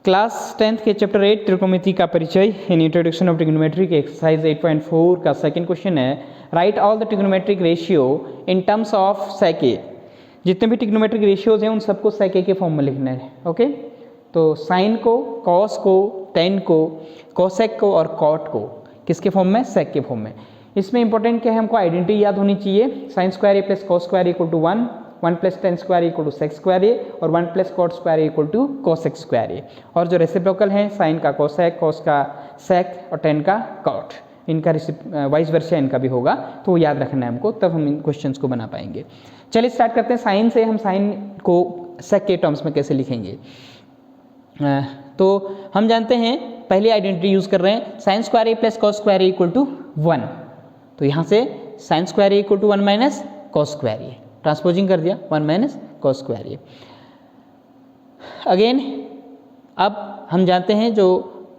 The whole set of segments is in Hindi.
क्लास 10th के चैप्टर 8 त्रिकोणमिति का परिचय इन इंट्रोडक्शन ऑफ ट्रिग्नोमेट्री के एक्सरसाइज 8.4 का सेकंड क्वेश्चन है, write all the trigonometric ratio in terms of sec A. जितने भी ट्रिग्नोमेट्रिक रेशियोज हैं उन सबको सेक ए के फॉर्म में लिखना है। ओके, तो साइन को, कॉस को, टेन को, कोसेक को और कॉट को किसके फॉर्म में? सेक के फॉर्म में। इसमें इंपॉर्टेंट क्या है, हमको आइडेंटिटी याद होनी चाहिए। Sine square A plus cos square equal to 1, 1 plus tan square equal to sec square A और 1 plus cot square equal to cosec square A. और जो रेसिप्रोकल हैं, साइन का कोसेक, कॉस का सेक और टेन का कॉट, इनका वाइस वर्सा इनका भी होगा, तो वो याद रखना है हमको, तब हम इन क्वेश्चंस को बना पाएंगे। चलिए स्टार्ट करते हैं साइन से। हम साइन को सेक के टर्म्स में कैसे लिखेंगे, तो हम जानते हैं पहली आइडेंटिटी यूज कर रहे हैं, sine square A plus cos square A equal to 1। तो यहाँ से sine square A equal to 1 minus cos square A, transposing कर दिया 1 minus cos square A. Again अब हम जानते हैं जो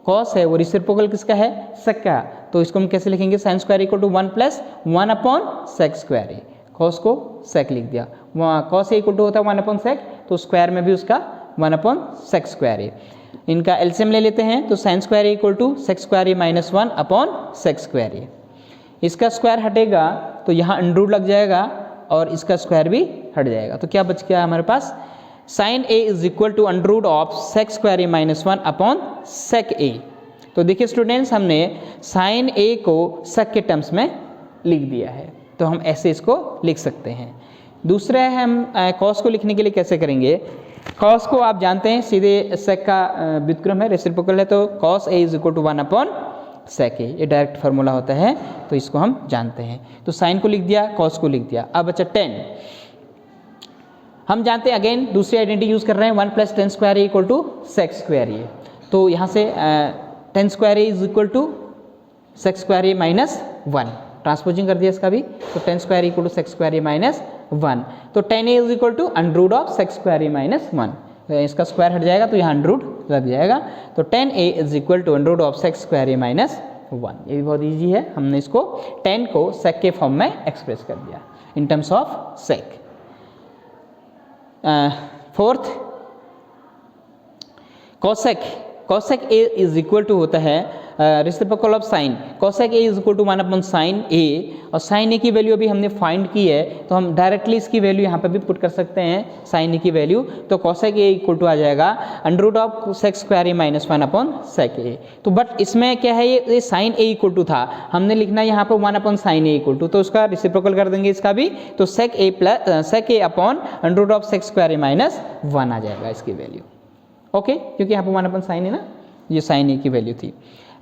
कॉस है वो रेसिप्रोकल किसका है? सेक का। तो इसको हम कैसे लिखेंगे? Sine square equal to 1 plus 1 upon sec square A. Cos को सेक लिख दिया, कॉस ए इक्वल टू होता है 1 अपॉन सेक, तो स्क्वायर में भी उसका 1 अपॉन सेक स्क्वायर ए। इनका एलसीएम ले लेते हैं, तो sine square A equal to sec square A minus 1 upon sec square A. इसका स्क्वायर हटेगा तो यहाँ अंडर लग जाएगा और इसका स्क्वायर भी हट जाएगा, तो क्या बच गया हमारे पास? Sine A is equal to under root of sec square A minus 1 upon sec A. तो देखिए स्टूडेंट्स, हमने साइन ए को सेक के टर्म्स में लिख दिया है, तो हम ऐसे इसको लिख सकते हैं। दूसरा है, हम कॉस को लिखने के लिए कैसे करेंगे? कॉस को आप जानते हैं सीधे सेक का व्युत्क्रम है, रेसिप्रोकल है, तो cos A is equal to 1 upon sec A, ये डायरेक्ट फार्मूला होता है, तो इसको हम जानते हैं। तो साइन को लिख दिया, कॉस को लिख दिया। अब बचा टेन। हम जानते हैं अगेन दूसरी आइडेंटिटी यूज कर रहे हैं, 1 plus tan square A equal to sec square A. तो यहाँ से tan square A is equal to sec square A minus 1, transposing कर दिया इसका भी, तो tan square equal to sec square A minus 1। तो tan A is equal to under root of sec square A minus 1, इसका स्क्वायर हट जाएगा तो यहाँ अंडर रूट लग जाएगा, तो tan A is equal to under root of sec square A minus 1। ये भी बहुत ईजी है, हमने इसको 10 को सेक के फॉर्म में एक्सप्रेस कर दिया in terms of sec. Fourth, cosec. Cosec A is equal to होता है reciprocal of sine. Cosec A is equal to 1 upon sine A, और साइन ए की वैल्यू अभी हमने फाइंड की है, तो हम डायरेक्टली इसकी वैल्यू यहाँ पे भी पुट कर सकते हैं, साइन ए की वैल्यू। तो कोसेक ए इक्वल टू आ जाएगा under root of sec square A minus 1 upon sec A. तो बट इसमें क्या है, ये साइन ए इक्वल टू था, हमने लिखना है यहाँ पर 1 upon sine A equal to, तो उसका रेसिप्रोकल कर देंगे इसका भी, तो sec A plus sec A upon under root of sec square A minus 1 आ जाएगा इसकी वैल्यू। ओके, क्योंकि यहाँ पर 1 अपॉन साइन है ना, ये साइन ए की वैल्यू थी।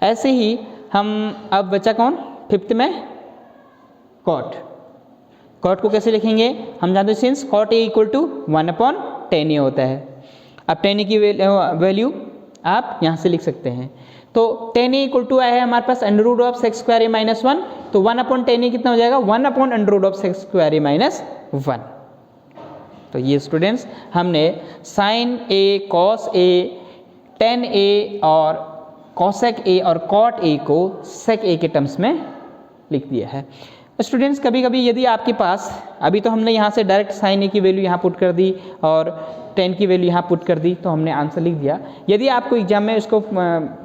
ऐसे ही हम अब बचा कौन? फिफ्थ में कॉट। कॉट को कैसे लिखेंगे? हम जानते हैं since cot A equal to 1 upon tan A होता है। अब टेन ए की वैल्यू आप यहाँ से लिख सकते हैं, तो टेन ए इक्वल टू आया है हमारे पास under root of sec square A minus 1, तो 1 अपॉन टेन ए कितना हो जाएगा? 1 upon under root of sec square A minus 1। तो ये स्टूडेंट्स हमने sine A, cos A, tan A और कोसेक ए और कॉट ए को सेक ए के टर्म्स में लिख दिया है। स्टूडेंट्स कभी कभी यदि आपके पास, अभी तो हमने यहाँ से डायरेक्ट साइन ए की वैल्यू यहाँ पुट कर दी और टेन की वैल्यू यहाँ पुट कर दी, तो हमने आंसर लिख दिया। यदि आपको एग्जाम में इसको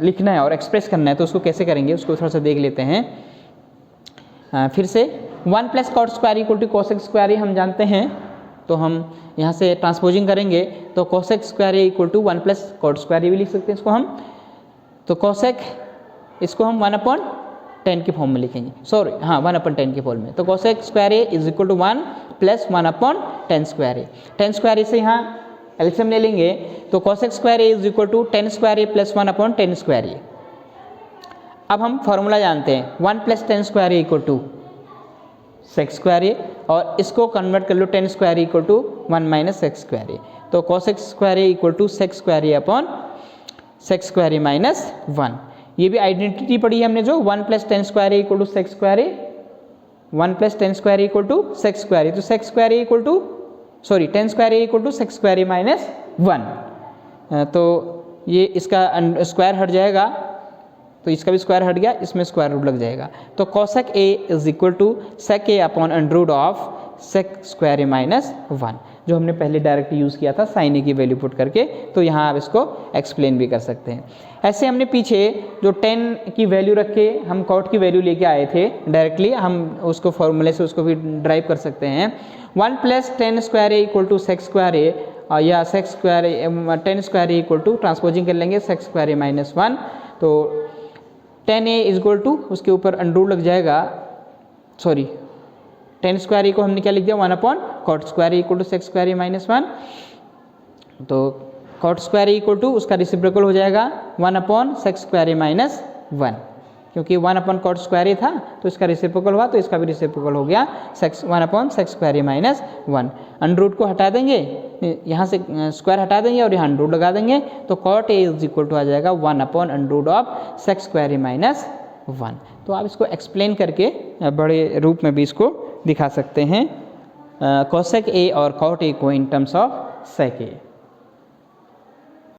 लिखना है और एक्सप्रेस करना है, तो उसको कैसे करेंगे उसको थोड़ा सा देख लेते हैं। फिर से 1 plus cot square equal to cosec square A हम जानते हैं, तो हम यहाँ से ट्रांसपोजिंग करेंगे, तो cosec square A equal to 1 plus cot square A भी लिख सकते हैं इसको हम। तो कोसेक, इसको हम 1 अपॉन 10 के फॉर्म में लिखेंगे, सॉरी हाँ 1 अपॉन 10 के फॉर्म में। तो cosec square A is equal to 1 plus 1 upon 10 square A. 10 square A से यहाँ एलसीएम ले लेंगे, तो cosec square A is equal to 10 square A plus 1 upon 10 square A. अब हम फॉर्मूला जानते हैं, 1 plus 10 square A equal to sec square A, और इसको कन्वर्ट कर लो 10 square equal to 1 minus sec square A. तो cosec square A equal to sec square A upon sec square A minus 1। ये भी आइडेंटिटी पढ़ी है हमने जो 1 plus 10 square A equal to sec square A, 1 plus 10 square A equal to sec square A, तो sec square A equal to, sorry 10 square A equal to sec square A minus 1। तो ये इसका स्क्वायर हट जाएगा, तो इसका भी स्क्वायर हट गया, इसमें स्क्वायर रूट लग जाएगा। तो cosec A is equal to sec A upon under root of sec square A minus 1। जो हमने पहले डायरेक्ट यूज़ किया था साइन ए की वैल्यू पुट करके। तो यहाँ आप इसको एक्सप्लेन भी कर सकते हैं। ऐसे हमने पीछे जो 10 की वैल्यू रख के हम कॉट की वैल्यू लेके आए थे डायरेक्टली, हम उसको फॉर्मूले से उसको भी ड्राइव कर सकते हैं। 1 + 10 square A equal to sec square A, या sec square A 10 square A equal to transposing कर लेंगे सेक्स स्क्वायर ए -1, तो 10a इज इक्वल टू उसके ऊपर अंडर लग जाएगा, सॉरी 10 स्क्वायर ए को हमने क्या लिख दिया 1 cot square A equal to sec square A -1, तो cot square A equal to उसका रिसिप्रोकल हो जाएगा 1 सेक्स स्क्वायर ए -1, क्योंकि 1 कॉट स्क्वायर ए था तो इसका रिसिप्रोकल हुआ, तो इसका भी रिसिप्रोकल हो गया 1 sex square A -1। Under root को हटा देंगे, यहाँ से स्क्वायर हटा देंगे और यहाँ अंडर रूट लगा देंगे, तो cot A is equal to आ जाएगा 1 under root of sec square A -1। तो आप इसको एक्सप्लेन करके बड़े रूप में भी इसको दिखा सकते हैं, कोसेक ए और कॉट ए को इन टर्म्स ऑफ सेक ए।